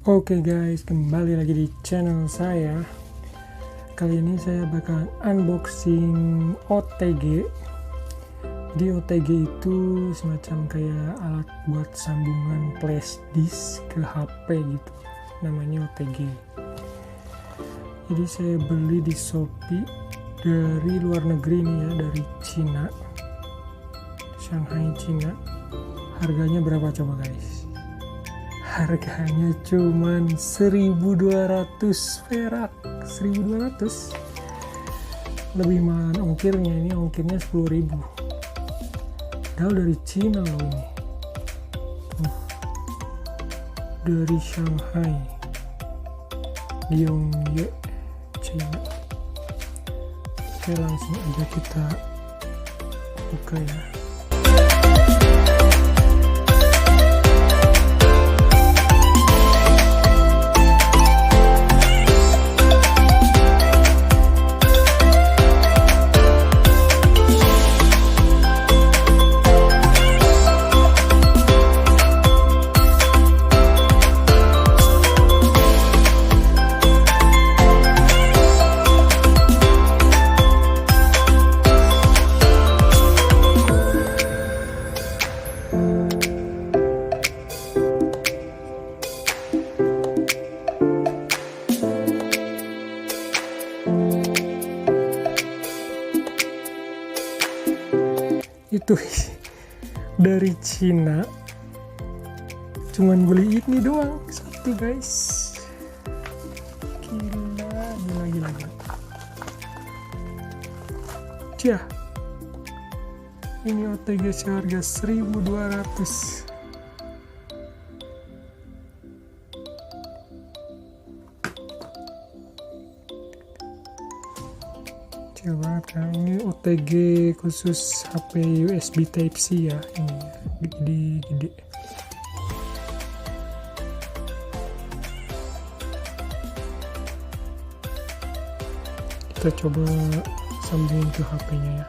Oke guys, kembali lagi di channel saya. Kali ini saya bakal unboxing OTG. Di OTG itu semacam kayak alat buat sambungan flash disk ke HP gitu, namanya OTG. Jadi saya beli di Shopee dari luar negeri nih ya, dari Cina, Shanghai, Cina. Harganya berapa coba guys? Harganya cuman 1.200 perak, 1.200. Lebih mahal ongkirnya, ini ongkirnya 10.000. Padahal dari Cina loh ini. Tuh. Dari Shanghai, Yongye, Cina. Oke, langsung aja kita buka ya. Itu dari Cina, cuman beli ini doang satu guys. Gila. Cia, ini OTG seharga 1.200. Kecil banget kan, ini OTG khusus HP USB Type-C ya, ini gede. Kita coba sambungin ke HP-nya ya.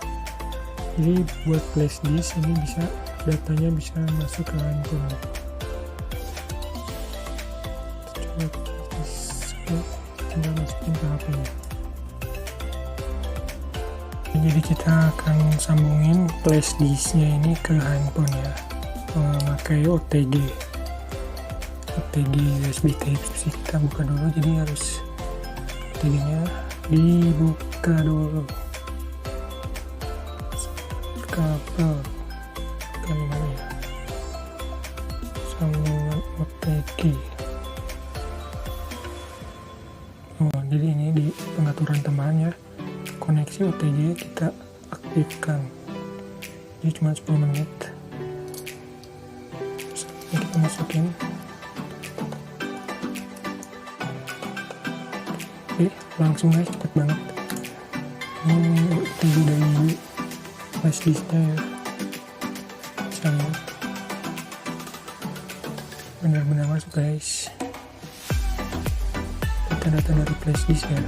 Jadi buat flash disk ini bisa, datanya bisa masuk ke handphone. Coba tinggal masukin ke HP-nya. Jadi kita akan sambungin flash disknya ini ke handphone ya, memakai OTG USB Type-C. Kita buka dulu, jadi harus OTG nya dibuka dulu, kabel kan mana ya, sambungan OTG. Jadi ini di pengaturan tambahan ya, koneksi OTG kita aktifkan, jadi cuma 10 menit. Ini kita masukin. Oke, langsung guys, cepet banget. Ini OTG dari flash disknya ya, sama benar-benar masuk guys, data dari flash disk ya.